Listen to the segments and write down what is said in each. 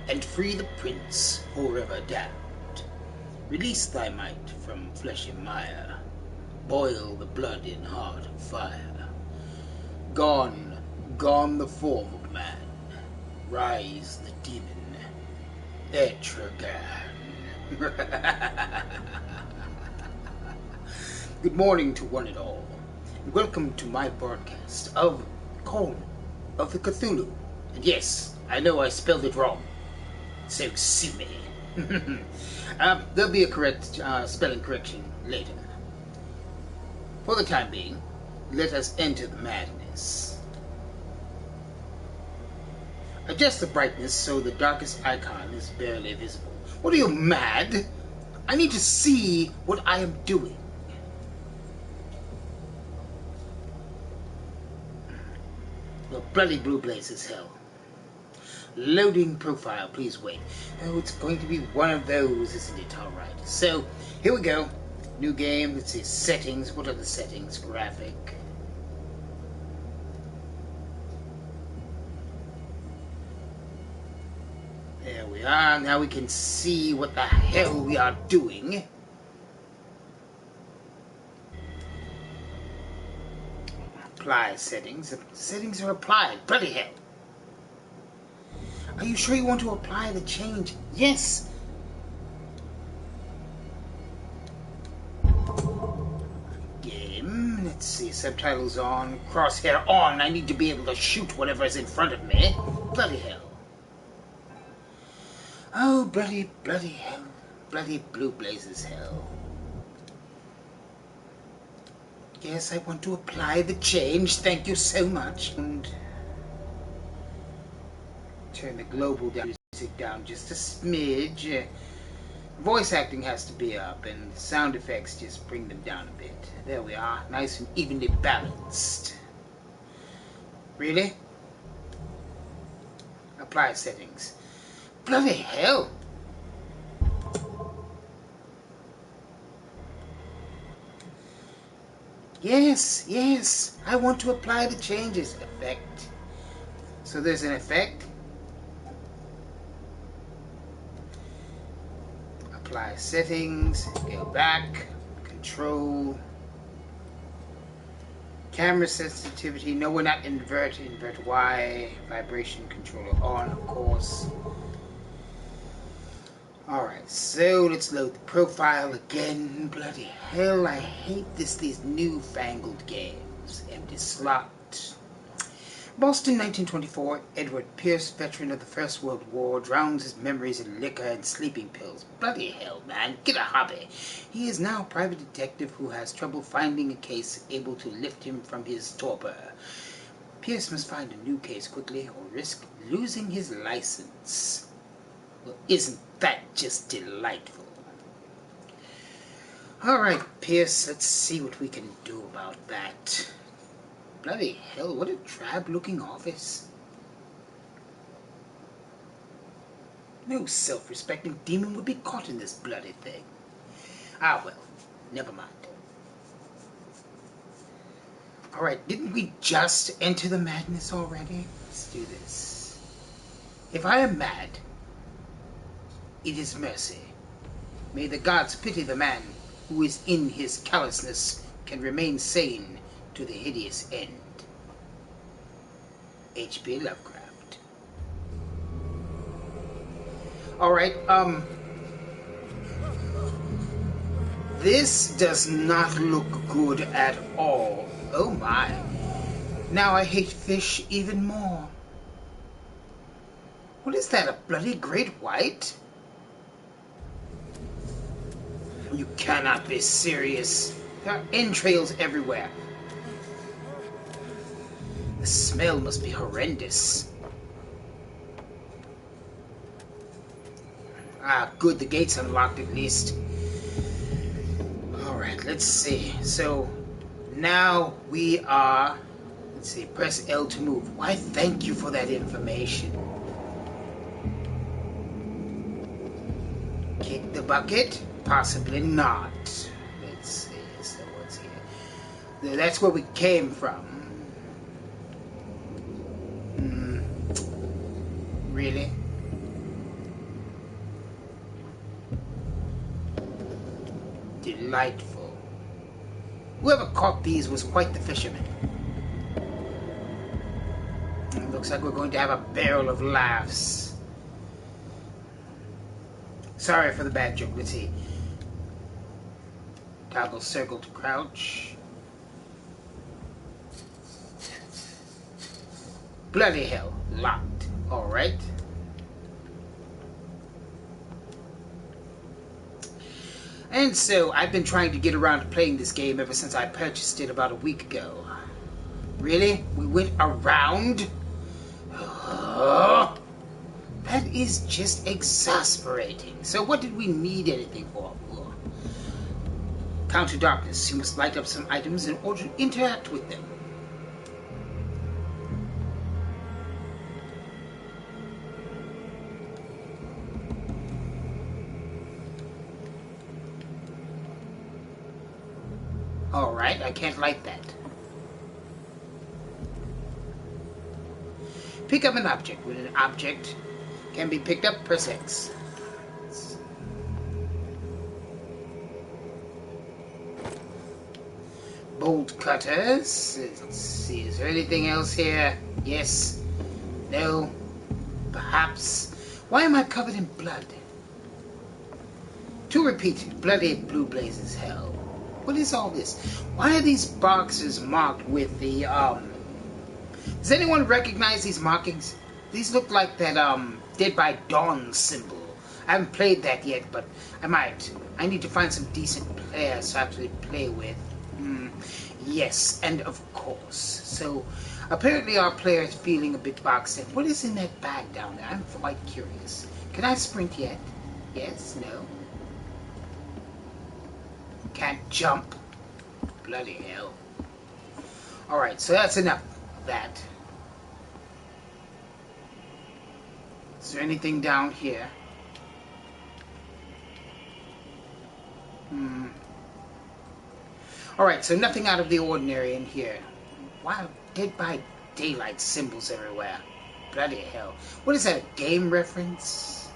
and free the prince forever damned. Release thy might from flesh and mire, boil the blood in heart of fire. Gone, gone the form of man, rise the demon, Etrigan. Good morning to one and all, and welcome to my broadcast of Call of the Cthulu. And yes, I know I spelled it wrong, so sue me. There'll be a correct spelling correction later. For the time being, let us enter the madness. Adjust the brightness so the darkest icon is barely visible. What are you, mad? I need to see what I am doing. Well, bloody blue blazes hell. Loading profile, please wait. Oh, it's going to be one of those, isn't it? Alright, so here we go. New game, let's see, settings. What are the settings? Graphic. There we are. Now we can see what the hell we are doing. Apply settings. Settings are applied. Bloody hell. Are you sure you want to apply the change? Yes. Game. Let's see. Subtitles on. Crosshair on. I need to be able to shoot whatever is in front of me. Bloody hell. Oh, bloody hell. Bloody blue blazes hell. Yes, I want to apply the change. Thank you so much. And turn the global music down just a smidge. Voice acting has to be up, and sound effects just bring them down a bit. There we are, nice and evenly balanced. Really? Apply settings. Bloody hell! Yes, I want to apply the changes. Effect. So there's an effect. Apply settings, go back, control, camera sensitivity, no, we're not invert Y, vibration controller on, of course. Alright, so let's load the profile again. Bloody hell, I hate these newfangled games. Empty slot. Boston, 1924. Edward Pierce, veteran of the First World War, drowns his memories in liquor and sleeping pills. Bloody hell, man. Get a hobby. He is now a private detective who has trouble finding a case able to lift him from his torpor. Pierce must find a new case quickly or risk losing his license. Well, isn't that just delightful? Alright, Pierce, let's see what we can do about that. Bloody hell, what a drab-looking office. No self-respecting demon would be caught in this bloody thing. Ah, well, never mind. Alright, didn't we just enter the madness already? Let's do this. If I am mad, it is mercy. May the gods pity the man who is in his callousness can remain sane to the hideous end. H.P. Lovecraft. Alright, this does not look good at all. Oh my. Now I hate fish even more. What is that, a bloody great white? You cannot be serious. There are entrails everywhere. The smell must be horrendous. Ah, good, the gate's unlocked at least. Alright, let's see. So, now we are... Let's see, press L to move. Why, thank you for that information. Kick the bucket? Possibly not. Let's see, so what's here? That's where we came from. Really? Delightful. Whoever caught these was quite the fisherman. It looks like we're going to have a barrel of laughs. Sorry for the bad joke. Let's see. Toggle circle to crouch. Bloody hell. Locked. Alright. And so, I've been trying to get around to playing this game ever since I purchased it about a week ago. Really? We went around? That is just exasperating. So what did we need anything for? Counter darkness. You must light up some items in order to interact with them. Alright, I can't light that. Pick up an object. When an object can be picked up, press X. Bolt cutters. Let's see, is there anything else here? Yes. No. Perhaps. Why am I covered in blood? To repeat, bloody blue blazes hell. What is all this? Why are these boxes marked with the, Does anyone recognize these markings? These look like that, Dead by Dawn symbol. I haven't played that yet, but I might. I need to find some decent players to actually play with. Yes, and of course. So, apparently our player is feeling a bit boxed in. What is in that bag down there? I'm quite curious. Can I sprint yet? Yes? No? Can't jump. Bloody hell. Alright, so that's enough of that. Is there anything down here? Alright, so nothing out of the ordinary in here. Wow, Dead by Daylight symbols everywhere. Bloody hell. What is that, a game reference?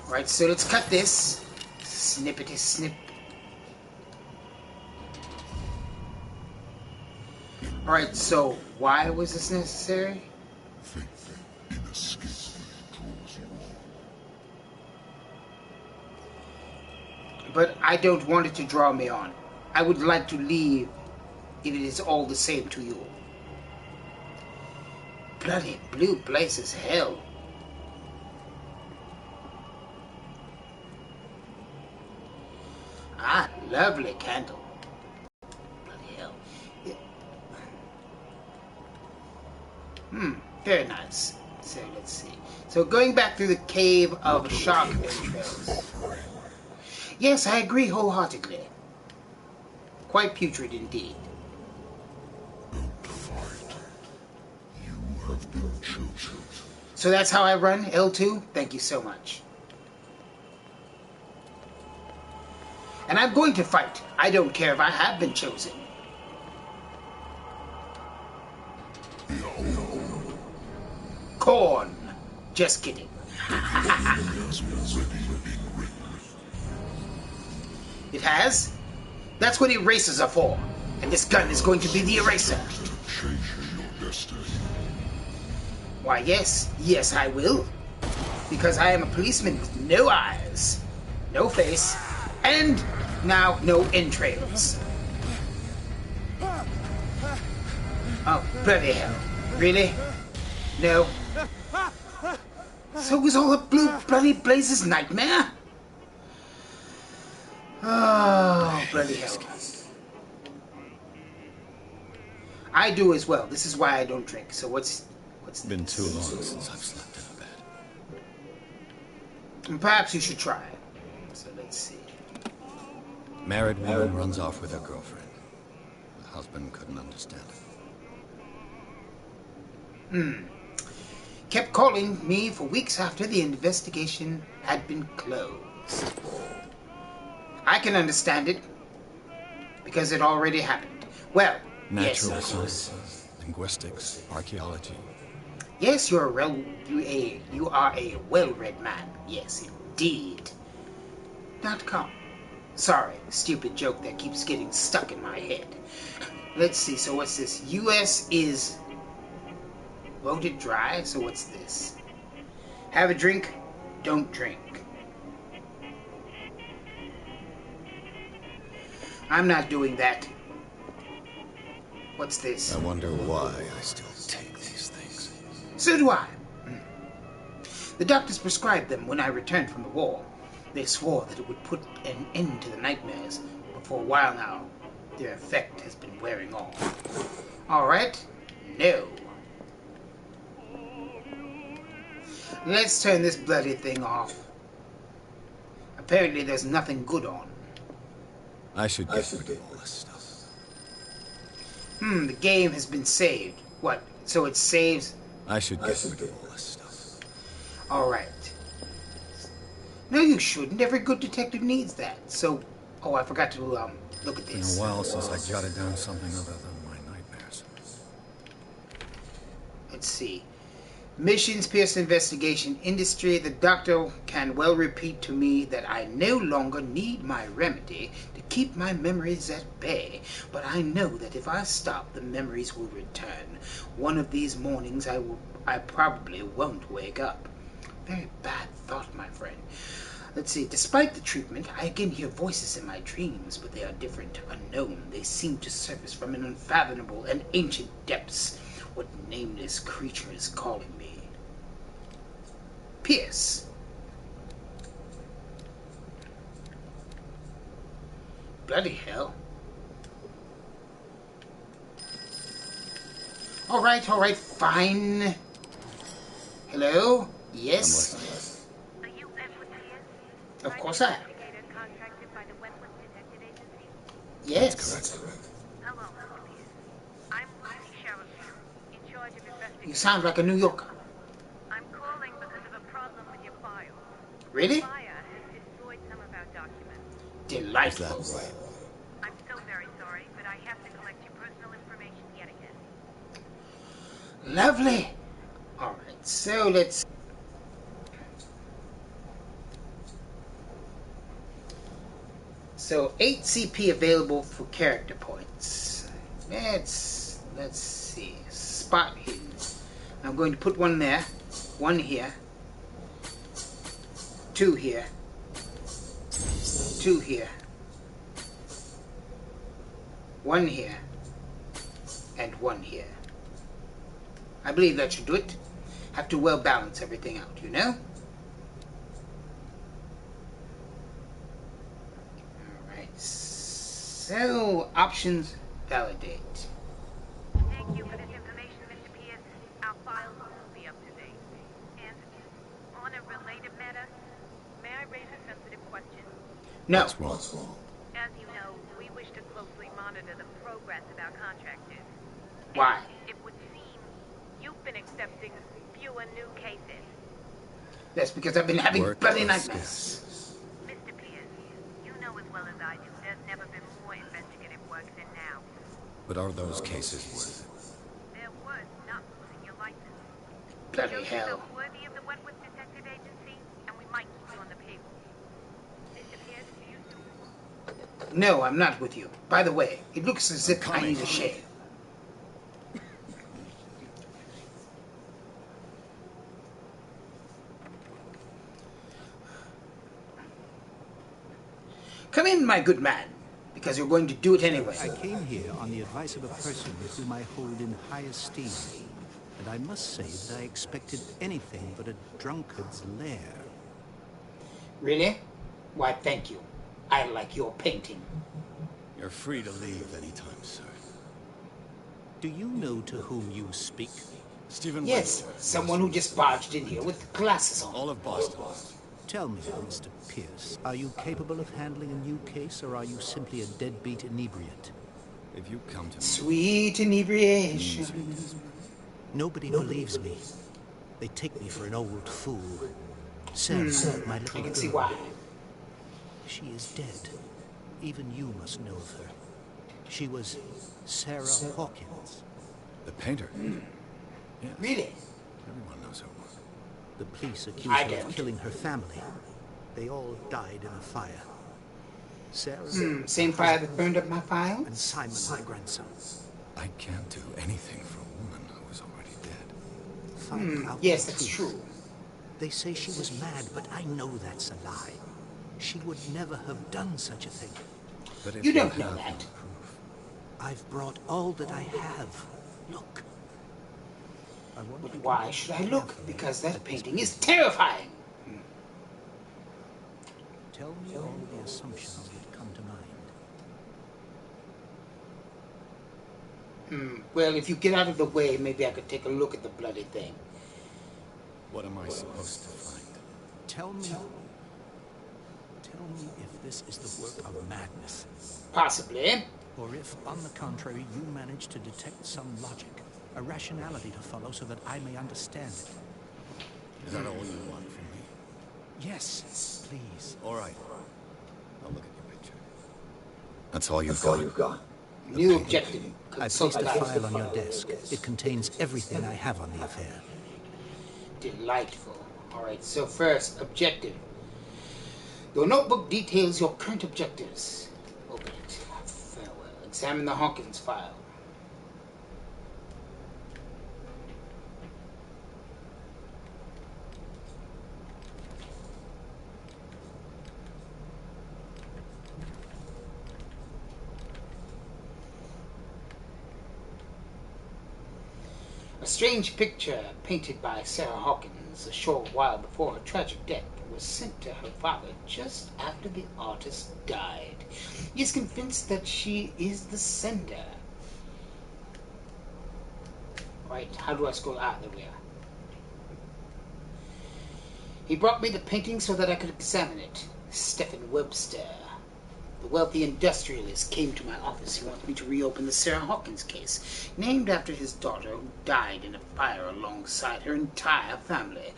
Alright, so let's cut this. Snippety snip. Alright, so why was this necessary? But I don't want it to draw me on. I would like to leave if it is all the same to you. Bloody blue blazes hell. Ah, lovely candle. Bloody hell. Yeah. Very nice. So let's see. So going back through the cave of shark entrails. Yes, I agree wholeheartedly. Quite putrid indeed. Don't fight. You have been chosen. So that's how I run, L2? Thank you so much. And I'm going to fight. I don't care if I have been chosen. Corn. Just kidding. It has? That's what erasers are for. And this gun is going to be the eraser. Why, yes. Yes, I will. Because I am a policeman with no eyes, no face, and now no entrails. Oh, bloody hell. Really? No. So was all the blue bloody blazes nightmare? Oh, bloody hell. I do as well. This is why I don't drink. So what's been too long since I've slept in a bed. And perhaps you should try. So let's see. Married woman runs off with her girlfriend. The husband couldn't understand it. Kept calling me for weeks after the investigation had been closed. I can understand it, because it already happened. Well, Natural yes. sciences, linguistics, archaeology. Yes, you are a well-read man. Yes, indeed. .com. Sorry, stupid joke that keeps getting stuck in my head. Let's see, so what's this? US is voted dry, so what's this? Have a drink, don't drink. I'm not doing that. What's this? I wonder why I still take these things. So do I. The doctors prescribed them when I returned from the war. They swore that it would put an end to the nightmares, but for a while now, their effect has been wearing off. Alright? No. Let's turn this bloody thing off. Apparently there's nothing good on. I should get rid of all this stuff. The game has been saved. What? So it saves? I should get rid of all this stuff. Alright. No, you shouldn't. Every good detective needs that. So, oh, I forgot to look at this. It's been a while since I jotted down something other than my nightmares. Let's see. Missions, Pierce investigation, industry. The doctor can well repeat to me that I no longer need my remedy to keep my memories at bay. But I know that if I stop, the memories will return. One of these mornings I probably won't wake up. Very bad thought, my friend. Let's see. Despite the treatment, I again hear voices in my dreams, but they are different, unknown. They seem to surface from an unfathomable and ancient depths. What nameless creature is calling me? Pierce. Bloody hell. Alright, fine. Hello? Yes? Are you Edward Pierce? Of course I am. Investigator contracted by the Wentworth Detective Agency? Yes. That's correct. Hello, Mr. Pierce. I'm Lucy Sheriff, in charge of investigation. You sound like a New Yorker. I'm calling because of a problem with your file. Really? Fire has destroyed some of our documents. Delightful. Is that right? I'm so very sorry, but I have to collect your personal information yet again. Lovely. Alright, so let's... So 8 CP available for character points. Let's see. Spot hidden. I'm going to put one there, one here, 2 here, 2 here, 1 here, and 1 here. I believe that should do it. Have to well balance everything out, you know? Alright, so options validate. Thank you for this information, Mr. Pierce. Our files will be up to date. And on a related matter, may I raise a sensitive question? No. What's wrong? As you know, we wish to closely monitor the progress of our contractors. Why? It would seem you've been accepting fewer new cases. That's because I've been having Work bloody or nightmares. Mr. Pierce, you know as well as I do, there's never been more investigative work than now. But are those cases worth it? They're worth not losing your license. Bloody Show hell. yourself worthy of the Wentworth Detective Agency, and we might keep you on the payroll. Mr. Pierce, do you too? No, I'm not with you. By the way, it looks as if I need a shave. Come in, my good man, because you're going to do it anyway. I came here on the advice of a person whom I hold in high esteem, and I must say that I expected anything but a drunkard's lair. Really? Why, thank you. I like your painting. You're free to leave anytime, sir. Do you know to whom you speak? Stephen Yes, Wentworth. someone who just barged in here with glasses on. All of Boston. Tell me, Mr. Pierce, are you capable of handling a new case, or are you simply a deadbeat inebriate? If you come to me, Sweet inebriation. Nobody believes me. They take me for an old fool. Sarah, my I little can girl, see why. she is dead. Even you must know of her. She was Sarah Hawkins. the painter. Yes. Really? Everyone knows her work. The police accuse I her don't. of killing her family. They all died in a fire. Sarah, Same fire that burned up my and files? Simon, my grandson. I can't do anything for a woman who is already dead. Find out Yes, the that's truth. true. They say she was mad, but I know that's a lie. She would never have done such a thing. But if You don't have know no that. proof, I've brought all that I have. Look. I want But you to why look should I look? carefully Because that at this painting is painting. terrifying. Tell me all the assumptions that come to mind. Well, if you get out of the way, maybe I could take a look at the bloody thing. what am I supposed to find? Tell me if this is the work of madness, Possibly. or if, on the contrary, you manage to detect some logic, a rationality to follow so that I may understand it. Is that all you want from me? Yes, please. All right. I'll look at your picture. That's all you've got? New objective. I placed a file on your desk. It contains everything I have on the affair. Delightful. Alright, so first, objective. Your notebook details your current objectives. Open it. Farewell. Examine the Hawkins file. A strange picture painted by Sarah Hawkins a short while before her tragic death was sent to her father just after the artist died. He is convinced that she is the sender. Right, how do I scroll? There we are. He brought me the painting so that I could examine it. Stephen Webster, the wealthy industrialist, came to my office. He wants me to reopen the Sarah Hawkins case, named after his daughter who died in a fire alongside her entire family.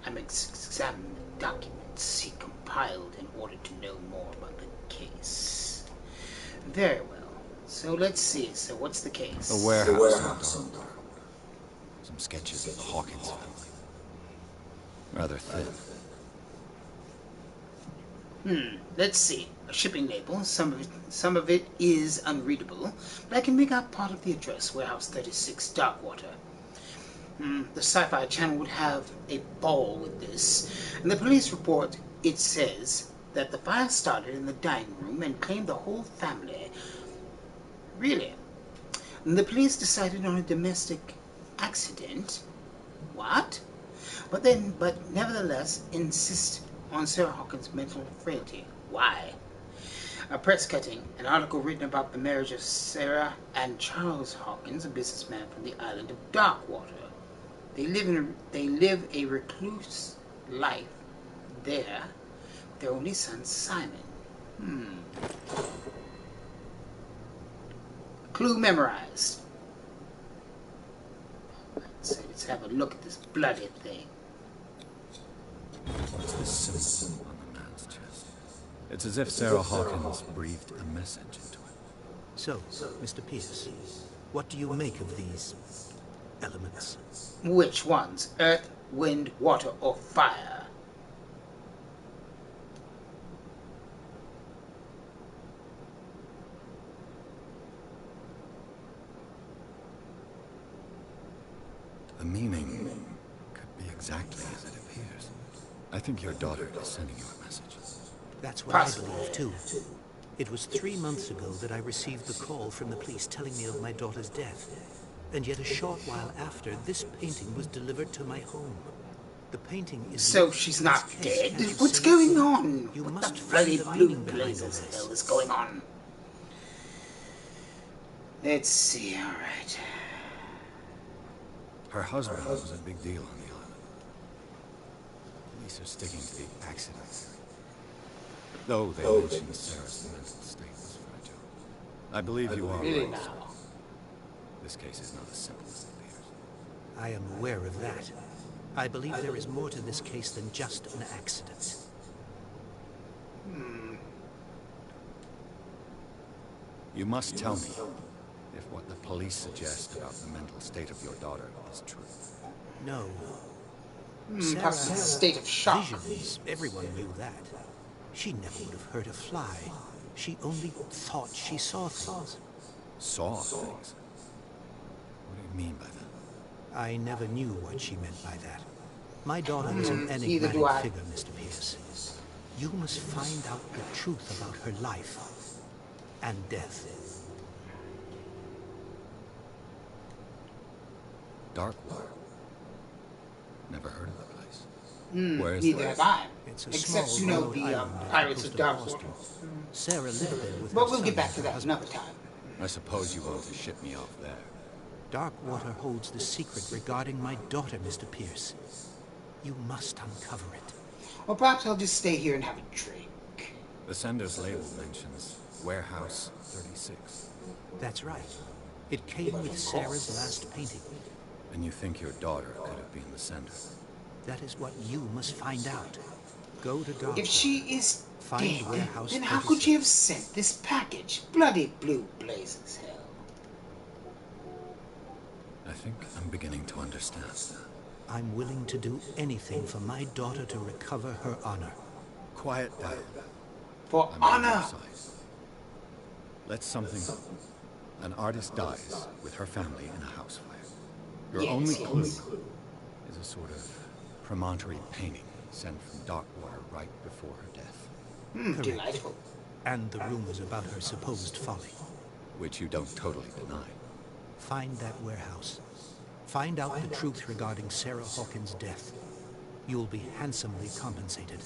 I'm examining the documents he compiled in order to know more about the case. Very well. So let's see. So what's the case? A warehouse. Some sketches of the Hawkins family. Rather thin. Let's see. A shipping label. Some of it is unreadable, but I can make out part of the address. Warehouse 36, Darkwater. The Sci-Fi Channel would have a ball with this. In the police report, it says that the fire started in the dining room and claimed the whole family. Really? And the police decided on a domestic accident. What? But nevertheless insist on Sarah Hawkins' mental frailty. Why? A press cutting, an article written about the marriage of Sarah and Charles Hawkins, a businessman from the island of Darkwater. They live a recluse life there with their only son Simon. Clue memorized. So let's have a look at this bloody thing. What's this symbol on the man's chest? It's as if Sarah Hawkins breathed a message into it. So, Mr. Pierce, what do you make of these elements? Which ones? Earth, wind, water, or fire? The meaning could be exactly as it appears. I think your daughter is sending you a message. That's what Possibly. I believe, too. It was 3 months ago that I received the call from the police telling me of my daughter's death. And yet a short while after, this painting was delivered to my home. The painting is... So she's not dead? Can't you What's see going it? on? You What must the find bloody the blue meaning behind all blazes this. hell is going on? Let's see, alright. Her husband was a big deal on the island. Police are sticking to the accident theory. Though they mentioned Sarah's mental state was fragile. I believe you are Really right. now? This case is not as simple as it appears. I am aware of that. I believe there is more to this case than just an accident. You must tell me if what the police suggest about the mental state of your daughter is true. No. Perhaps it's a state of shock. visions, everyone knew that. She never would have hurt a fly. She only thought she saw things. Saw things? What do you mean by that? I never knew what she meant by that. My daughter is an Neither do I. enigmatic figure, Mr. Pierce. You must find out the truth about her life and death. Darkwater. Never heard of the place. Where is Neither it? have I. It's a Except, small you know, remote the island off the Pirates coast of Darkwater. Boston. Sarah lived there with But her we'll get son back and to her that husband. another time. I suppose you want to ship me off there. Darkwater holds the secret regarding my daughter, Mr. Pierce. You must uncover it. Or perhaps I'll just stay here and have a drink. The sender's label mentions Warehouse 36. That's right. It came with Sarah's last painting. And you think your daughter could have been the sender? That is what you must find out. Go to Darkwater. If she is Find dead, Warehouse then how 36. could she have sent this package? Bloody blue blazes hell. I think I'm beginning to understand. I'm willing to do anything for my daughter to recover her honor. Quiet down. For I'm on your honor! side. Let something... An artist dies with her family in a house fire. Your Yes, only yes. clue is a sort of promontory painting sent from Darkwater right before her death. Delightful. And the rumors about her supposed folly. Which you don't totally deny. Find that warehouse. Find out the truth regarding Sarah Hawkins' death. You'll be handsomely compensated.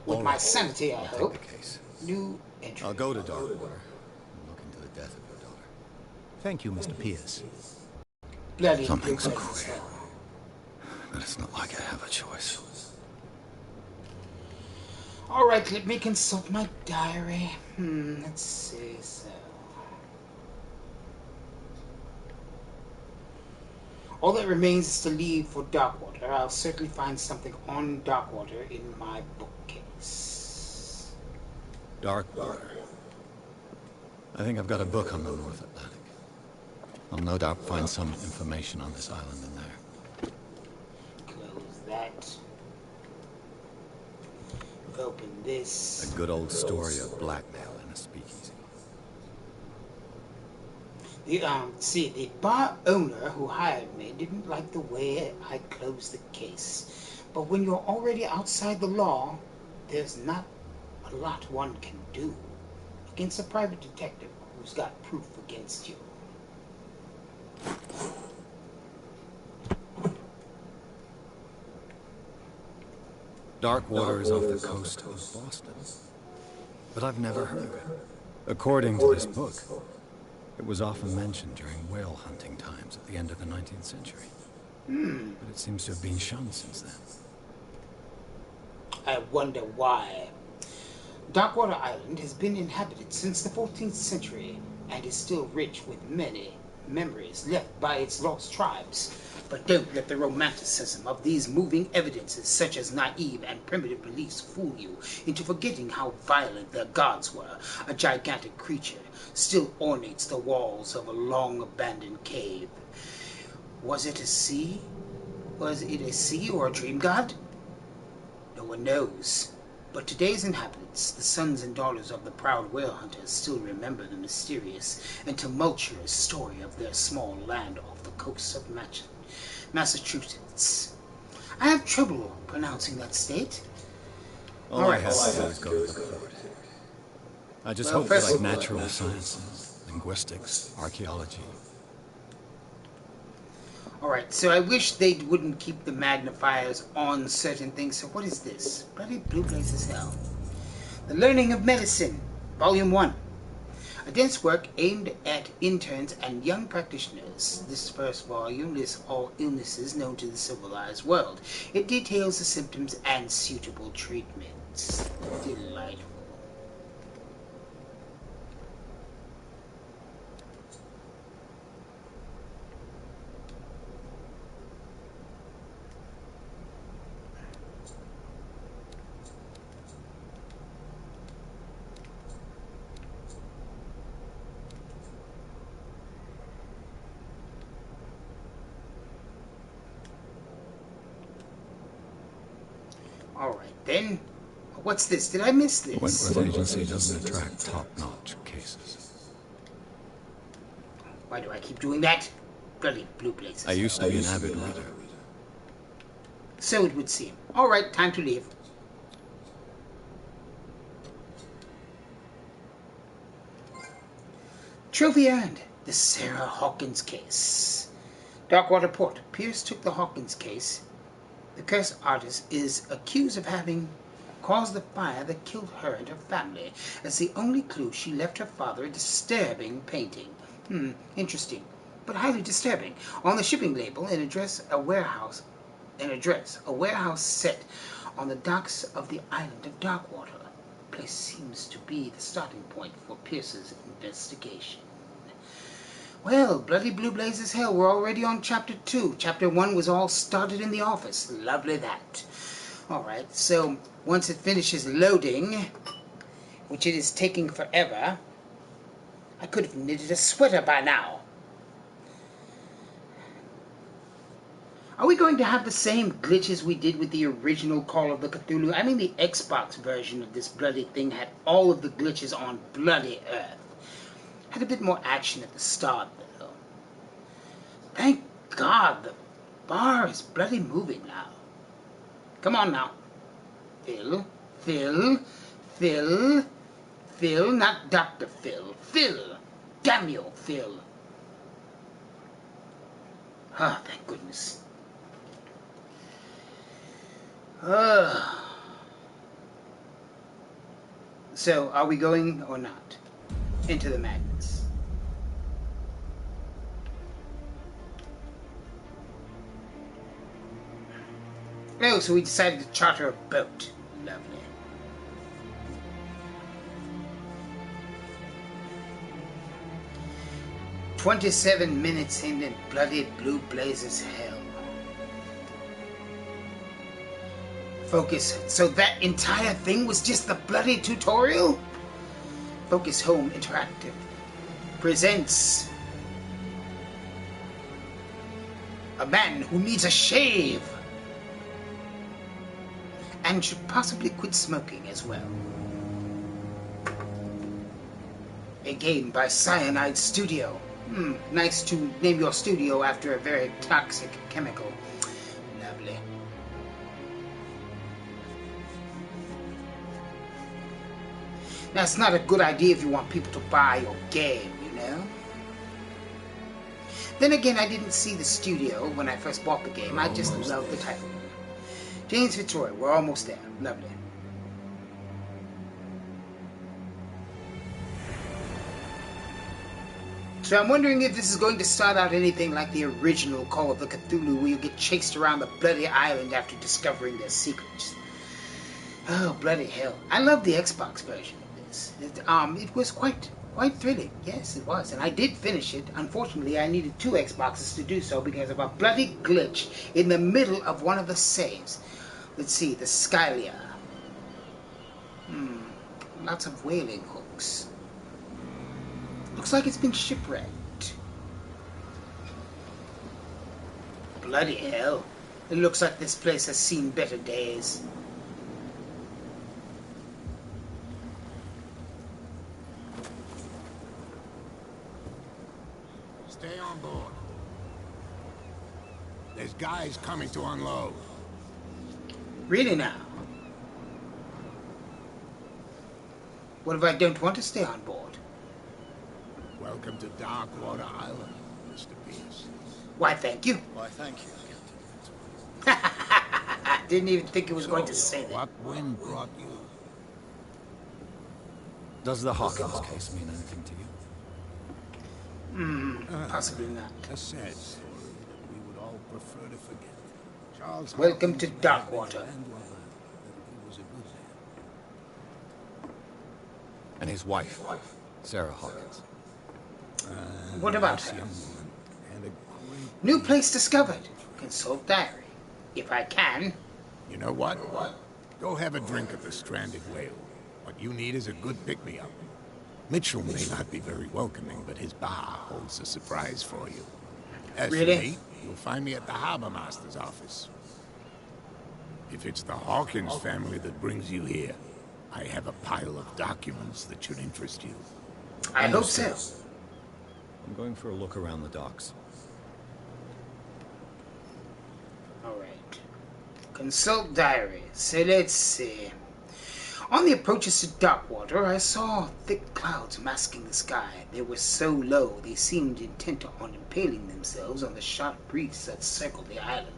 With my sanity, I I'll hope. take the case. New entry. I'll go to Darkwater and look into the death of your daughter. Thank you, Mr. Pierce. Bloody Something's blue blazes queer. hell. But it's not like I have a choice. Alright, let me consult my diary. Let's see, so... All that remains is to leave for Darkwater. I'll certainly find something on Darkwater in my bookcase. Darkwater. I think I've got a book on the North Atlantic. I'll no doubt find some information on this island in there. Close that. Open this. A good old story of blackmail in a speakeasy. The bar owner who hired me didn't like the way I closed the case. But when you're already outside the law, there's not a lot one can do against a private detective who's got proof against you. Darkwater is off the coast of Boston. But I've never heard of it. According to this book, it was often mentioned during whale hunting times at the end of the 19th century. But it seems to have been shunned since then. I wonder why. Darkwater Island has been inhabited since the 14th century and is still rich with many memories left by its lost tribes. But don't let the romanticism of these moving evidences, such as naive and primitive beliefs, fool you into forgetting how violent their gods were. A gigantic creature still ornates the walls of a long-abandoned cave. Was it a sea? Was it a sea or a dream god? No one knows. But today's inhabitants, the sons and daughters of the proud whale hunters, still remember the mysterious and tumultuous story of their small land off the coast of Massachusetts. I have trouble pronouncing that state. All I have to do is go to the port. I just hope you like natural sciences, linguistics, archaeology. Alright, so I wish they wouldn't keep the magnifiers on certain things. So what is this? Bloody blue place as hell. The Learning of Medicine, Volume 1. A dense work aimed at interns and young practitioners. This first volume lists all illnesses known to the civilized world. It details the symptoms and suitable treatments. Delightful. Alright then. What's this? Did I miss this? The Wentworth Agency doesn't attract top-notch cases. Why do I keep doing that? Bloody blue blazes. I used to be an avid reader. So it would seem. Alright, time to leave. Trophy earned. The Sarah Hawkins case. Darkwater Port. Pierce took the Hawkins case. The cursed artist is accused of having caused the fire that killed her and her family. As the only clue, she left her father a disturbing painting. Interesting, but highly disturbing. On the shipping label, a warehouse set on the docks of the island of Darkwater. The place seems to be the starting point for Pierce's investigation. Well, bloody blue blazes hell, we're already on chapter 2. Chapter 1 was all started in the office. Lovely that. Alright, so once it finishes loading, which it is taking forever, I could have knitted a sweater by now. Are we going to have the same glitches we did with the original Call of the Cthulhu? I mean, the Xbox version of this bloody thing had all of the glitches on bloody Earth. Had a bit more action at the start, though. Thank God the bar is bloody moving now. Come on now. Phil, not Dr. Phil. Phil. Damn you, Phil. Ah, thank goodness. So, are we going or not? Into the madness. Oh, so we decided to charter a boat. Lovely. "27 minutes in and bloody blue blazes hell." Focus. So that entire thing was just the bloody tutorial? Focus Home Interactive presents a man who needs a shave and should possibly quit smoking as well. A game by Cyanide Studio. Nice to name your studio after a very toxic chemical. Lovely. That's not a good idea if you want people to buy your game, you know? Then again, I didn't see the studio when I first bought the game. I just loved the title. James Fitzroy, we're almost there. Lovely. So I'm wondering if this is going to start out anything like the original Call of the Cthulhu, where you get chased around the bloody island after discovering their secrets. Oh, bloody hell. I love the Xbox version of this. It was quite thrilling. Yes, it was. And I did finish it. Unfortunately, I needed 2 Xboxes to do so because of a bloody glitch in the middle of one of the saves. Let's see, the Skylia. Lots of whaling hooks. Looks like it's been shipwrecked. Bloody hell. It looks like this place has seen better days. Stay on board. There's guys coming to unload. Really now? What if I don't want to stay on board? Welcome to Darkwater Island, Mr. Pierce. Why, thank you. Why, thank you, Captain. Didn't even think it was going to say that. What wind brought you? Does the Hawkins case mean anything to you? Possibly not. A sad story that we would all prefer to forget. Charles Welcome Hawkins to may have been Darkwater. a landlubber, but he was a good man. And his wife, Sarah Hawkins. What about Nice her? young woman and a great... New place discovered. Consult diary. If I can. You know what? Go have a drink at the Stranded Whale. What you need is a good pick-me-up. Mitchell may not be very welcoming, but his bar holds a surprise for you. As Really? for me, you'll find me at the Harbor Master's office. If If it's the Hawkins family that brings you here, I have a pile of documents that should interest you. I hope so. I'm going for a look around the docks. Alright. Consult diary. So let's see. On the approaches to Darkwater, I saw thick clouds masking the sky. They were so low, they seemed intent on impaling themselves on the sharp reefs that circled the island.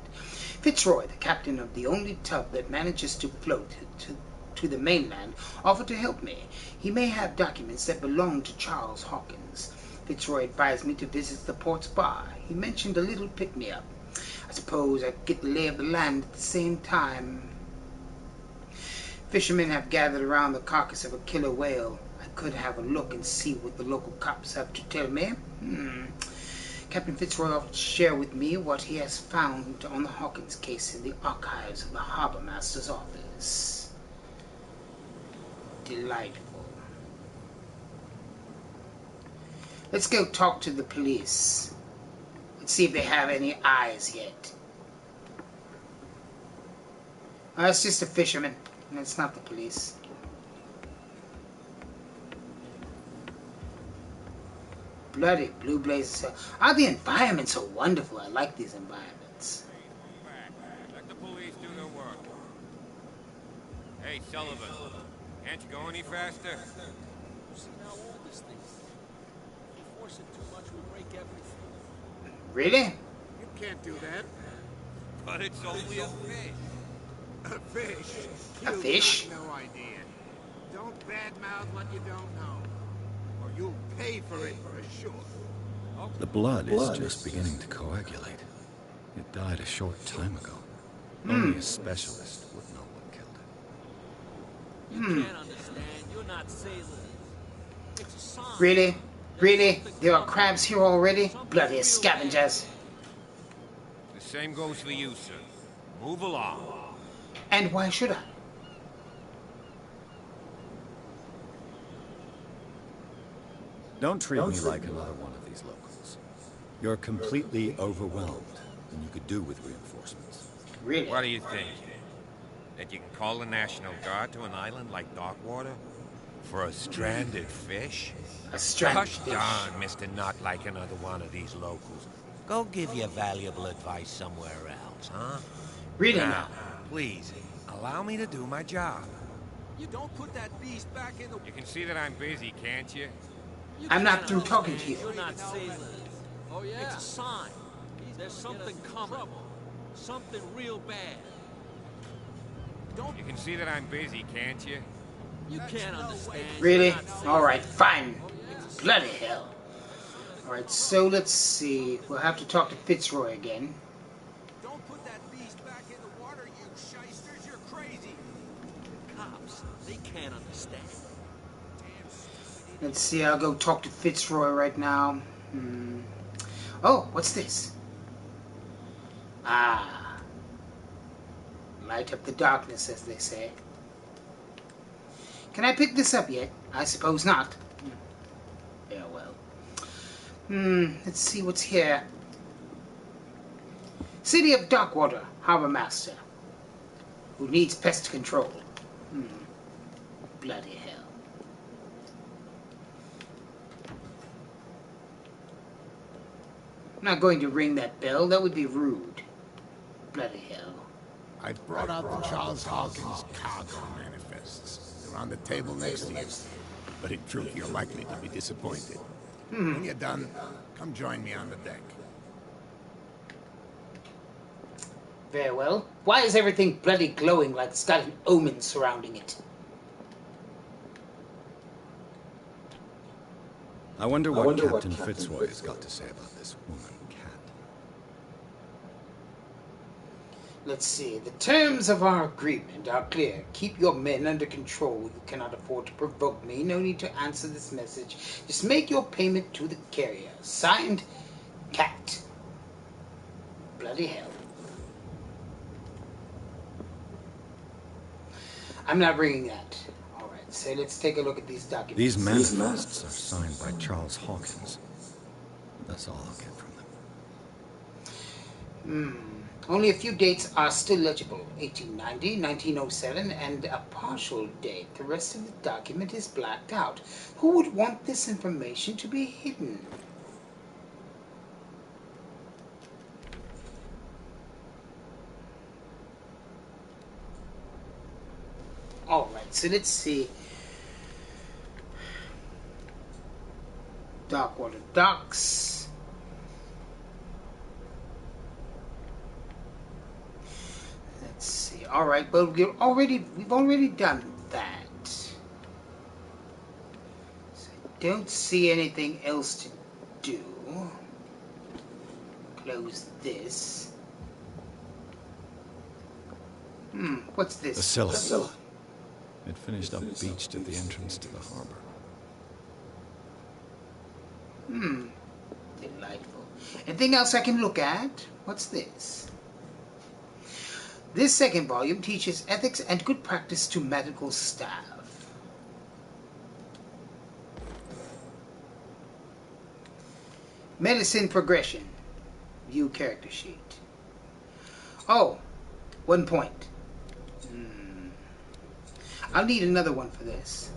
Fitzroy, the captain of the only tug that manages to float to the mainland, offered to help me. He may have documents that belong to Charles Hawkins. Fitzroy advised me to visit the port's bar. He mentioned a little pick-me-up. I suppose I could get the lay of the land at the same time. Fishermen have gathered around the carcass of a killer whale. I could have a look and see what the local cops have to tell me. Captain Fitzroy offered to share with me what he has found on the Hawkins case in the archives of the Harbor Master's office. Delightful. Let's go talk to the police. Let's see if they have any eyes yet. It's just a fisherman. It's not the police. Bloody blue blazes. Ah, the environments are wonderful. I like these environments. Let the police do their work. Hey, Sullivan. Can't you go any faster? See how old this thing is. If you force it too much, we'll break everything. Really? You can't do that. But it's only a fish. A fish? A fish? You've got no idea. Don't badmouth what you don't know. Or you'll pay for it for sure. The blood is just beginning to coagulate. It died a short time ago. Only a specialist would know what killed it. You can't understand. You're not sailors. It's a sign. Really? Really? There are crabs here already? Bloody scavengers. The same goes for you, sir. Move along. And why should I? Don't treat me like another one of these locals. You're completely overwhelmed, and you could do with reinforcements. Really? What do you think? That you can call the National Guard to an island like Darkwater? For a stranded fish? A stranded Gosh fish. darn, Mr. Not like another one of these locals. Go give your valuable advice somewhere else, huh? Really Now, now? please, allow me to do my job. You don't put that beast back in the... You can see that I'm busy, can't you? I'm not through talking to you. You're not sailors. Oh, yeah? It's a sign. There's something coming. Something real bad. You can see that I'm busy, can't you? You can't understand. Really? Alright, fine. Bloody hell. Alright, so let's see. We'll have to talk to Fitzroy again. Don't put that beast back in the water, you shysters. You're crazy. Cops, they can't understand. Let's see, I'll go talk to Fitzroy right now. Oh, what's this? Ah. Light up the darkness, as they say. Can I pick this up yet? I suppose not. Yeah, well. Let's see what's here. City of Darkwater, Harbor Master. Who needs pest control? Bloody hell. I'm not going to ring that bell. That would be rude. Bloody hell. I brought out the Charles Hawkins cargo manifests. They're on the table next to you. But in truth, you're likely to be disappointed. When you're done, come join me on the deck. Very well. Why is everything bloody glowing like it's got an omen surrounding it? I wonder what Captain Fitzroy has got to say about this woman cat. Let's see. The terms of our agreement are clear. Keep your men under control. You cannot afford to provoke me. No need to answer this message. Just make your payment to the carrier. Signed, Cat. Bloody hell. I'm not bringing that. Alright, so let's take a look at these documents. These manifests are signed by Charles Hawkins. That's all I'll get from them. Only a few dates are still legible. 1890, 1907, and a partial date. The rest of the document is blacked out. Who would want this information to be hidden? Alright, so let's see. Darkwater Docks. Let's see. Alright, well we've already done that. So I don't see anything else to do. Close this. What's this? The Scylla. It finished up beached at the entrance to the harbor. Delightful. Anything else I can look at? What's this? This second volume teaches ethics and good practice to medical staff. Medicine progression. View character sheet. Oh, 1 point. I'll need another one for this.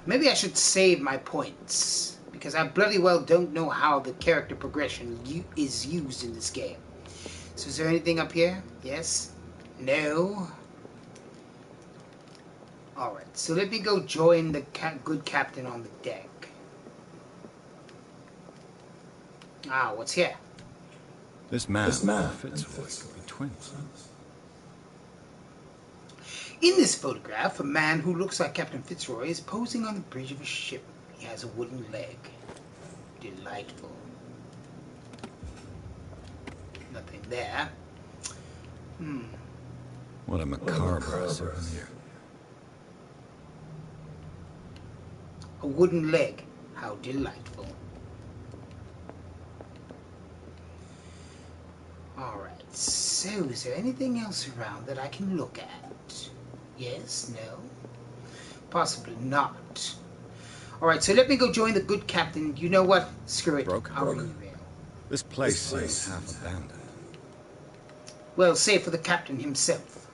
Maybe I should save my points, because I bloody well don't know how the character progression is used in this game. So is there anything up here? Yes? No? Alright, so let me go join the good captain on the deck. Ah, what's here? This man and Fitzroy could be twins. In this photograph, a man who looks like Captain Fitzroy is posing on the bridge of a ship. He has a wooden leg. Delightful. Nothing there. What a macabre souvenir. A wooden leg. How delightful. Alright, so is there anything else around that I can look at? Yes? No? Possibly not. Alright, so let me go join the good captain. You know what? Screw it. I'll email. This place seems half abandoned. Well, save for the captain himself.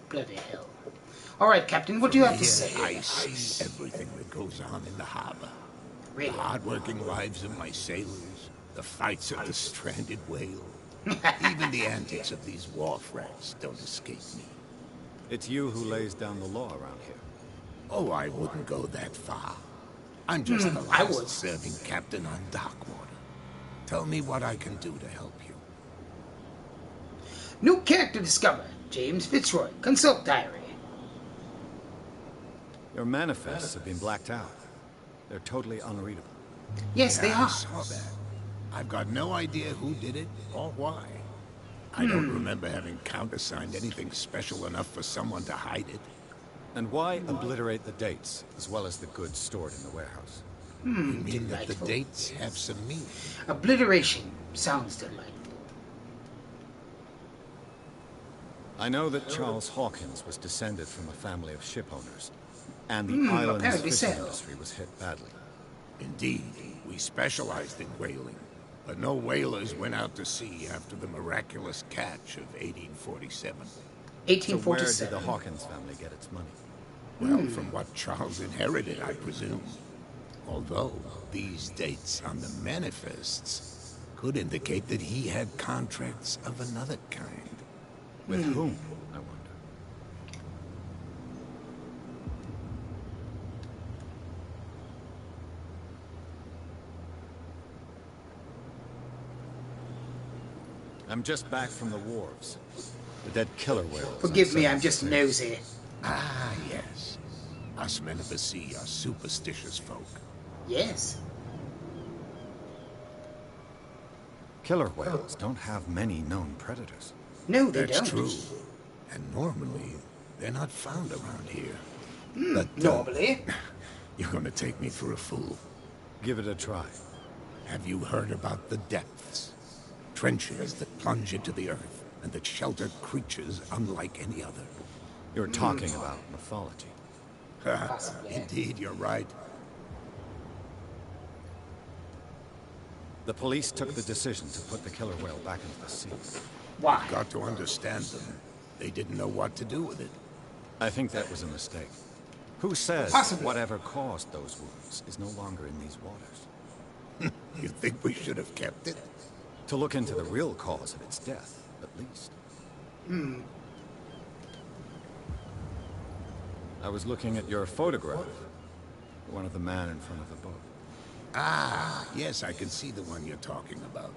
Bloody hell. Alright, Captain, what do you have to say? I see everything that goes on in the harbor. Really? The hard-working lives of my sailors, the fights of the stranded whale. Even the antics of these wharf rats don't escape me. It's you who lays down the law around here. Oh, I wouldn't go that far. I'm just the last serving captain on Darkwater. Tell me what I can do to help you. New character discovered. James Fitzroy. Consult diary. Your manifests have been blacked out. They're totally unreadable. Yes, they I are. saw that. I've got no idea who did it or why. I don't remember having countersigned anything special enough for someone to hide it. And why obliterate the dates, as well as the goods stored in the warehouse? You mean that the Delightful. dates have some meaning? Obliteration sounds delightful. I know that Charles Hawkins was descended from a family of ship owners, and the island's apparently fishing so. industry was hit badly. Indeed, we specialized in whaling, but no whalers went out to sea after the miraculous catch of 1847. So where did 1847. the Hawkins family get its money? Well, from what Charles inherited, I presume. Although, these dates on the manifests could indicate that he had contracts of another kind. With whom, I wonder? I'm just back from the wharves. The dead killer whales. Forgive me, I'm just nosy. Ah, yes. Us men of the sea are superstitious folk. Yes. Killer whales don't have many known predators. No, they That's don't. true. And normally, they're not found around here. But, Normally. you're gonna take me for a fool. Give it a try. Have you heard about the depths? Trenches that plunge into the earth and that shelter creatures unlike any other. You're talking about mythology. Possibly. Indeed, you're right. The police took the decision to put the killer whale back into the sea. Why? You've got to understand them. They didn't know what to do with it. I think that was a mistake. Who says Possibly. whatever caused those wounds is no longer in these waters? You think we should have kept it? To look into the real cause of its death, at least. I was looking at your photograph. One of the man in front of the boat. Ah, yes, I can see the one you're talking about.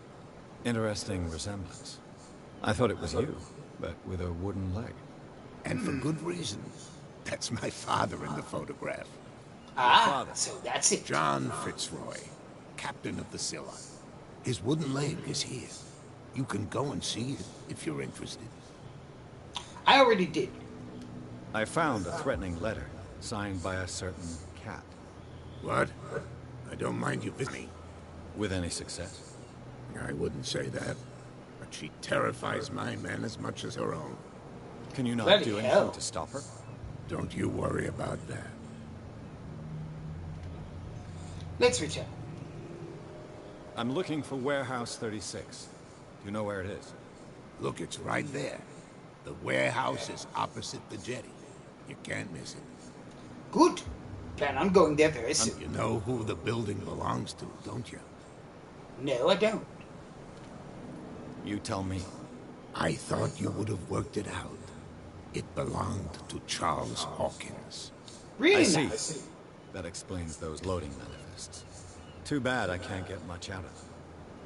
Interesting resemblance. I thought it was you, but with a wooden leg. And for good reason. That's my father in the photograph. Ah, so that's it. John Fitzroy, captain of the Scylla. His wooden leg is here. You can go and see it if you're interested. I already did. I found a threatening letter, signed by a certain cat. What? I don't mind you with me. With any success? I wouldn't say that. But she terrifies my men as much as her own. Can you not Bloody do hell. anything to stop her? Don't you worry about that. Let's return. I'm looking for Warehouse 36. Do you know where it is? Look, it's right there. The warehouse is opposite the jetty. You can't miss it. Good. Plan on going there very soon. You know who the building belongs to, don't you? No, I don't. You tell me. I thought you would have worked it out. It belonged to Charles Hawkins. Really I see. nice. That explains those loading manifests. Too bad I can't get much out of them.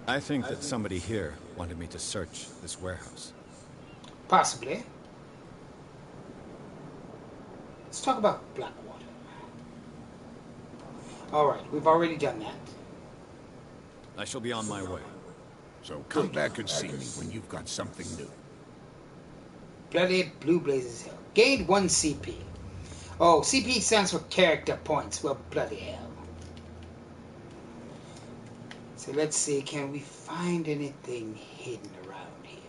I think that somebody here wanted me to search this warehouse. Possibly. Let's talk about Blackwater. Alright, we've already done that. I shall be on my way. So come back and see me when you've got something new. Bloody Blue Blazes Hell. Gained 1 CP. Oh, CP stands for character points. Well, bloody hell. So let's see, can we find anything hidden around here?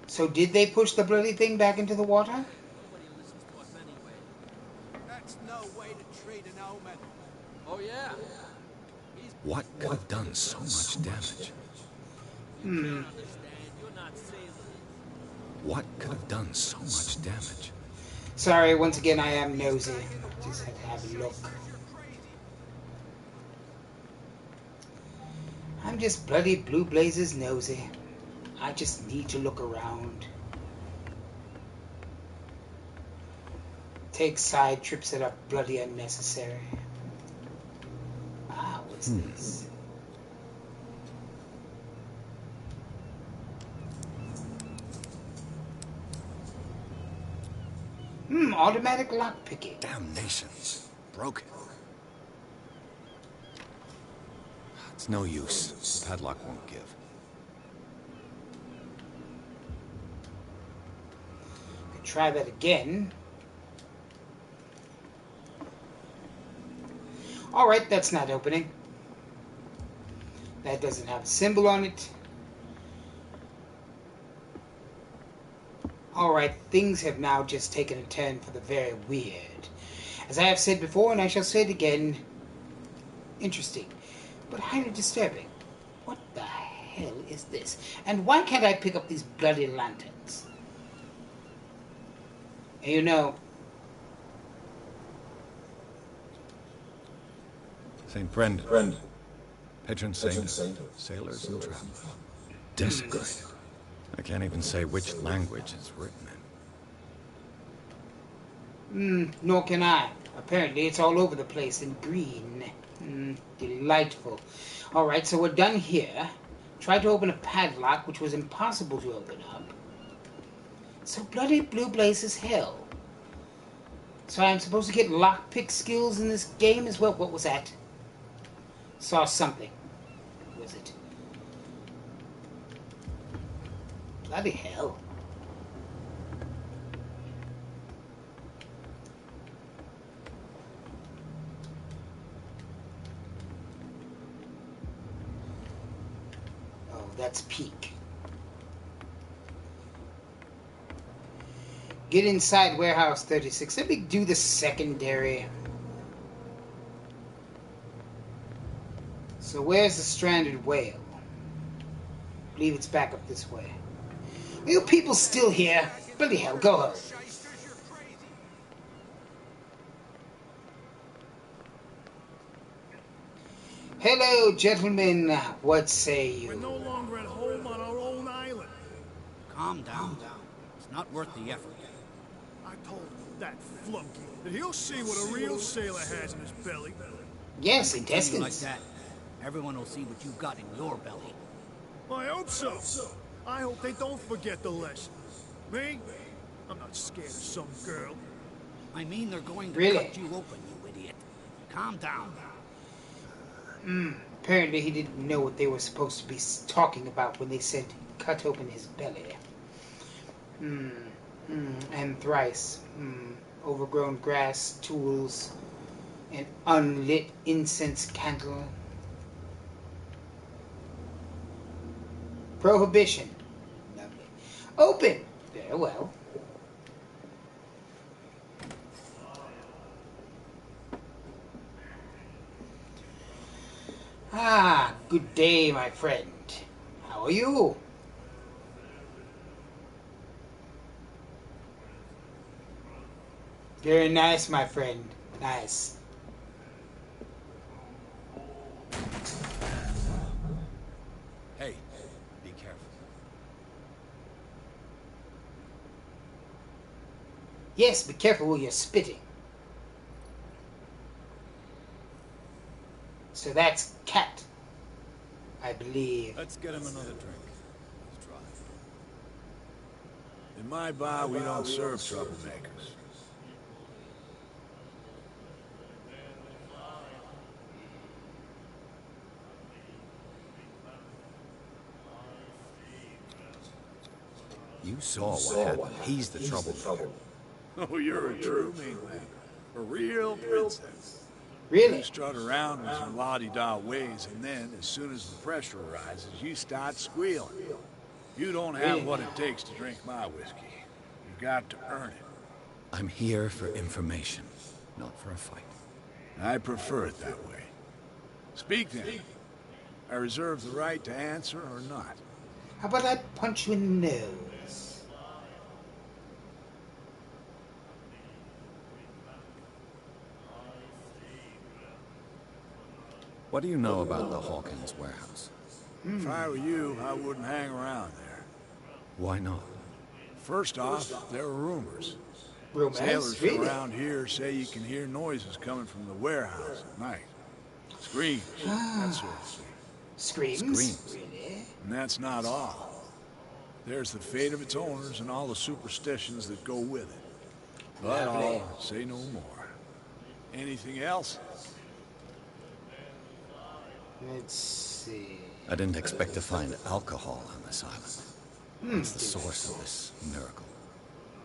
So did they push the bloody thing back into the water? Nobody listens to us anyway. That's no way to treat an omen. Oh yeah. What could have done so much damage? You can't understand. You're not sailors. What could have done so much damage? Sorry, once again, I am nosy. Just had to have a look. I'm just bloody Blue Blazes nosy. I just need to look around. Take side trips that are bloody unnecessary. Ah, what's this? Automatic lock picking. Damnations. Broken. It's no use. The padlock won't give. Try that again. Alright, that's not opening. That doesn't have a symbol on it. Alright, things have now just taken a turn for the very weird. As I have said before, and I shall say it again, interesting, but highly disturbing. What the hell is this? And why can't I pick up these bloody lanterns? And you know, St. Brendan. Patron saint of sailors and travelers. Desecrated. I can't even say which language it's written in. Nor can I. Apparently it's all over the place in green. Delightful. Alright, so we're done here. Tried to open a padlock, which was impossible to open up. So bloody Blue Blazes Hell. So I'm supposed to get lockpick skills in this game as well? What was that? Saw something. What was it? Bloody hell. Oh, that's peak. Get inside Warehouse 36. Let me do the secondary. So where's the stranded whale? I believe it's back up this way. Are you people still here? Bloody hell, go home. Shysters, you're crazy. Hello, gentlemen. What say We're you? no longer at home on our own island. Calm down. It's not worth the effort. I told that flunky that he'll see what a real sailor has in his belly. Yes, Continue like intestines. that. Everyone will see what you've got in your belly. I hope so. I hope they don't forget the lesson. Me? I'm not scared of some girl. I mean, they're going to Really? cut you open, you idiot. Calm down. Apparently he didn't know what they were supposed to be talking about when they said cut open his belly. And thrice. Overgrown grass, tools, an unlit incense candle. Prohibition. Lovely. Open! Very well. Ah, good day, my friend. How are you? Very nice, my friend. Nice. Hey, be careful. Yes, be careful where you're spitting. So that's cat, I believe. Let's get him another drink. He's dry. In my bar, we don't serve troublemakers. You saw what happened. He's the troublemaker. Oh, you're a true mainlander. A real princess. Really? You strut around with your la-di-da ways, and then, as soon as the pressure arises, you start squealing. You don't have what it takes to drink my whiskey. You've got to earn it. I'm here for information, not for a fight. I prefer it that way. Speak then. I reserve the right to answer or not. How about I punch you in the nose? What do you know about the Hawkins warehouse? If I were you, I wouldn't hang around there. Why not? First off, there are rumors. Romance? Sailors from Really? around here say you can hear noises coming from the warehouse at night. Screams, that sort of thing. Screams? Screams. Really? And that's not all. There's the fate of its owners and all the superstitions that go with it. But Lovely. I'll say no more. Anything else? Let's see. I didn't expect to find alcohol on this island. It's the source of this miracle.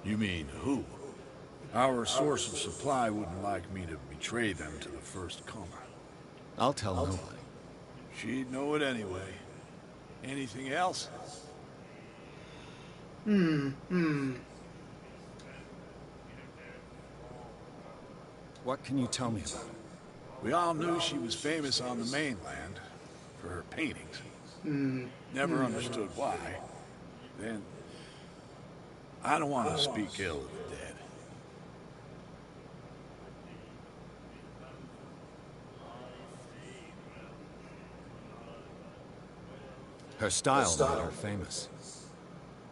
You mean who? Our source of supply wouldn't like me to betray them to the first comer. I'll tell nobody. She'd know it anyway. Anything else? What can you tell me about it? We all knew she was famous on the mainland for her paintings. Never understood why. Then, I don't want to speak ill of the dead. Her style made her famous.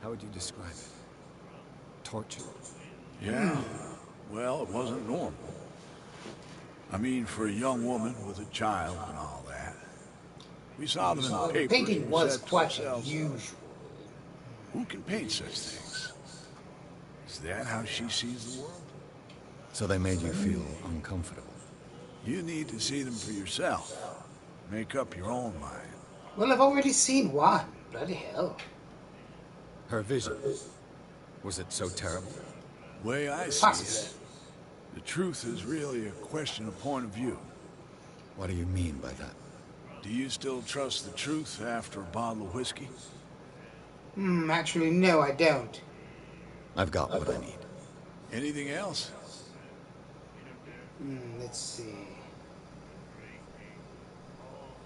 How would you describe it? Torture? Yeah, well, it wasn't normal. I mean, for a young woman with a child and all that. We saw them in the The papers. painting and was said to quite ourselves, unusual. who can paint such things? Is that how she sees the world? So they made you feel uncomfortable. You need to see them for yourself. Make up your own mind. Well, I've already seen one. Bloody hell. Her vision. Was it so terrible? Way I see Possibly. it, the truth is really a question of point of view. What do you mean by that? Do you still trust the truth after a bottle of whiskey? Actually, no, I don't. I've got what I need. Anything else? Let's see.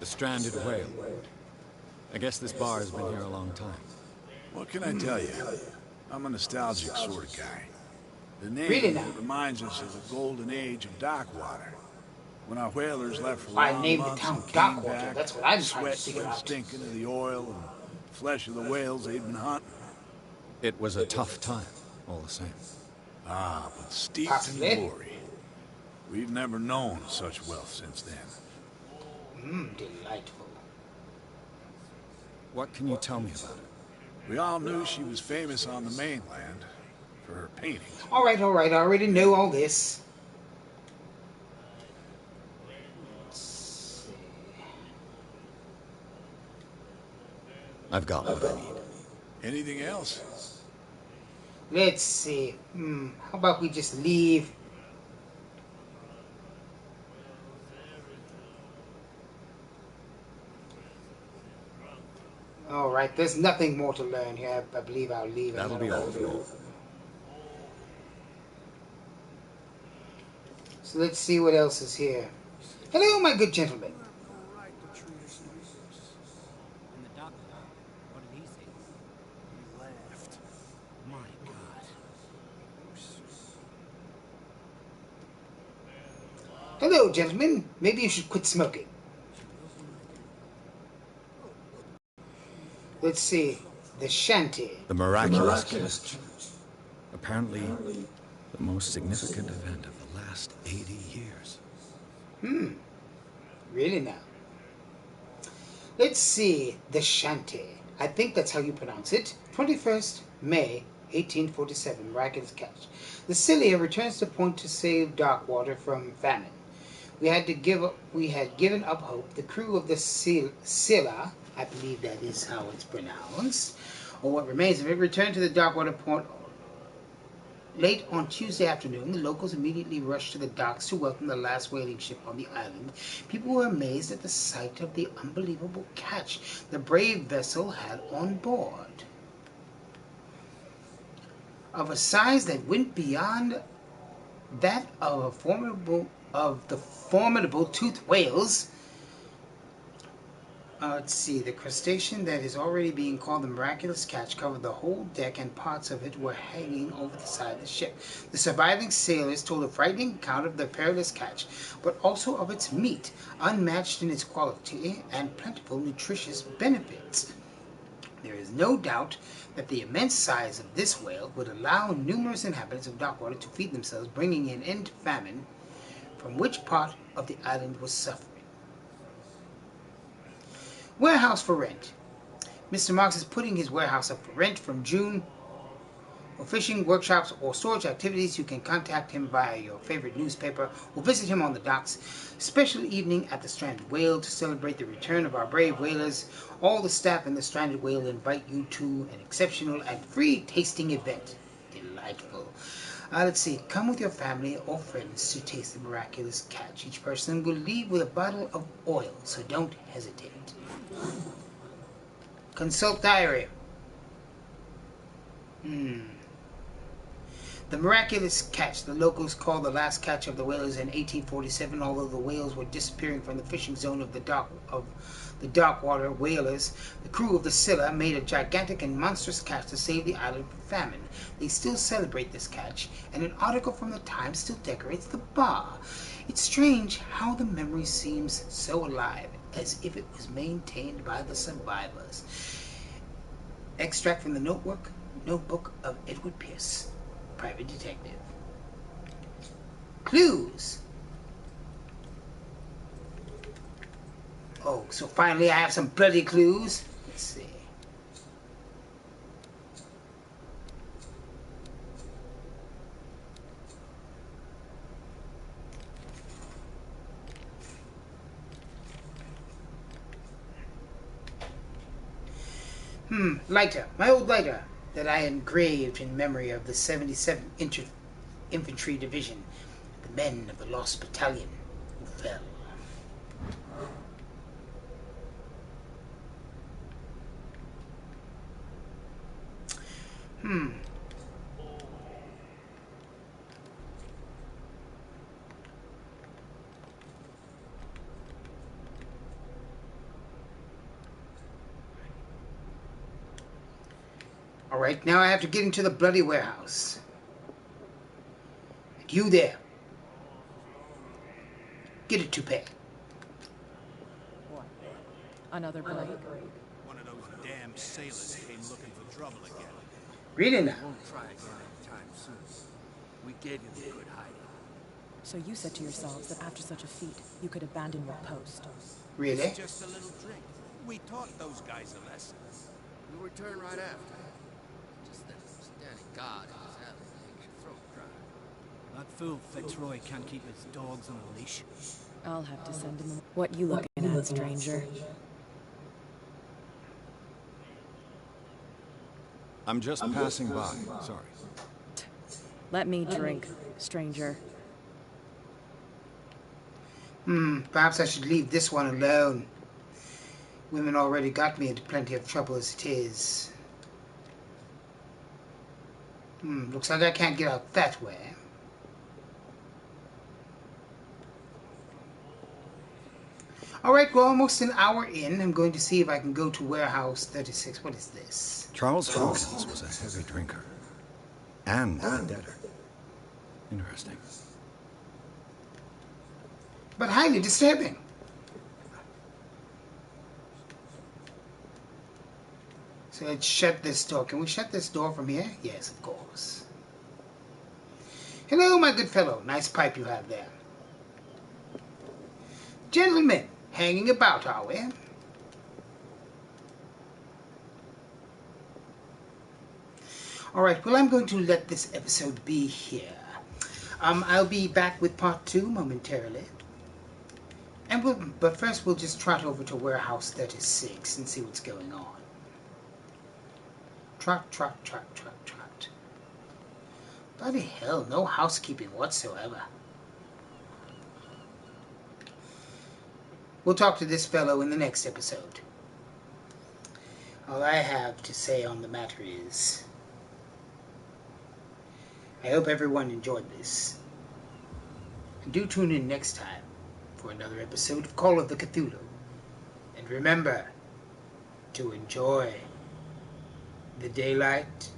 The stranded whale. I guess this bar has been here a long time. What can I tell you? I'm a nostalgic sort of guy. The Really name now? reminds us of the golden age of Dockwater. When our whalers left for I long named the months town and came Dockwater. back, That's what I'm trying to sweating figure and out. stinking of the oil and flesh of the whales they'd been hunting. It was a tough time, all the same. Ah, but steeped Possibly. in glory. We've never known such wealth since then. Delightful. What can you tell me about it? We all knew she was famous on the mainland for her paintings. All right. I already know all this. Let's see. I've got what I need. Anything else? Let's see. How about we just leave? All right. There's nothing more to learn here. I believe I'll leave. That'll be all for me. So let's see what else is here. Hello, my good gentleman. In the doctor, what did he say? He laughed. My God. Hello, gentlemen. Maybe you should quit smoking. Let's see. The shanty. The miraculous catch. Apparently, the most significant event of the last 80 years. Really now. Let's see. The shanty. I think that's how you pronounce it. 21st May, 1847. Miraculous catch. The Scylla returns to point to save Darkwater from famine. We had given up hope. The crew of the Scylla, I believe that is how it's pronounced, or what remains of it, returned to the Darkwater port. Late on Tuesday afternoon, the locals immediately rushed to the docks to welcome the last whaling ship on the island. People were amazed at the sight of the unbelievable catch the brave vessel had on board. Of a size that went beyond that of the formidable toothed whales. Let's see, the crustacean that is already being called the miraculous catch covered the whole deck, and parts of it were hanging over the side of the ship. The surviving sailors told a frightening account of the perilous catch, but also of its meat, unmatched in its quality and plentiful nutritious benefits. There is no doubt that the immense size of this whale would allow numerous inhabitants of Darkwater to feed themselves, bringing an end to famine, from which part of the island was suffering. Warehouse for rent. Mr. Marks is putting his warehouse up for rent from June. For fishing, workshops, or storage activities, you can contact him via your favorite newspaper or visit him on the docks. Special evening at the Stranded Whale to celebrate the return of our brave whalers. All the staff in the Stranded Whale invite you to an exceptional and free tasting event. Delightful. Let's see. Come with your family or friends to taste the miraculous catch. Each person will leave with a bottle of oil, so don't hesitate. Consult diary. The miraculous catch the locals call the last catch of the whalers in 1847. Although the whales were disappearing from the fishing zone of the Darkwater whalers, the crew of the Scylla made a gigantic and monstrous catch to save the island from famine. They still celebrate this catch, and an article from the Times still decorates the bar. It's strange how the memory seems so alive, as if it was maintained by the survivors. Extract from the notebook of Edward Pierce, private detective. Clues. Oh, so finally I have some bloody clues. Let's see. Lighter. My old lighter that I engraved in memory of the 77th Infantry Division, the men of the Lost Battalion who fell. Alright, now I have to get into the bloody warehouse. And you there. Get a toupee. What? Another break? One of those damn sailors came looking for trouble again. Really now. Won't try again anytime soon. We gave you a good hiding. So you said to yourselves that after such a feat, you could abandon your post. Really? It's just a little drink. We taught those guys a lesson. We'll return right after. Just that standing guard in his alley makes your throat dry. That fool Fitzroy can't keep his dogs on a leash. I'll have to send him. What you looking at, stranger? I'm just passing by. Sorry. Let me drink, stranger. Perhaps I should leave this one alone. Women already got me into plenty of trouble as it is. Looks like I can't get out that way. Alright, we're almost an hour in. I'm going to see if I can go to Warehouse 36. What is this? Charles Hawkins was a heavy drinker. And a debtor. Interesting. But highly disturbing. So let's shut this door. Can we shut this door from here? Yes, of course. Hello, my good fellow. Nice pipe you have there. Gentlemen, hanging about, are we? Alright, well, I'm going to let this episode be here. I'll be back with part 2 momentarily. But first we'll just trot over to Warehouse 36 and see what's going on. Trot, trot, trot, trot, trot. Bloody hell, no housekeeping whatsoever. We'll talk to this fellow in the next episode. All I have to say on the matter is, I hope everyone enjoyed this. And do tune in next time for another episode of Call of the Cthulhu. And remember to enjoy the daylight.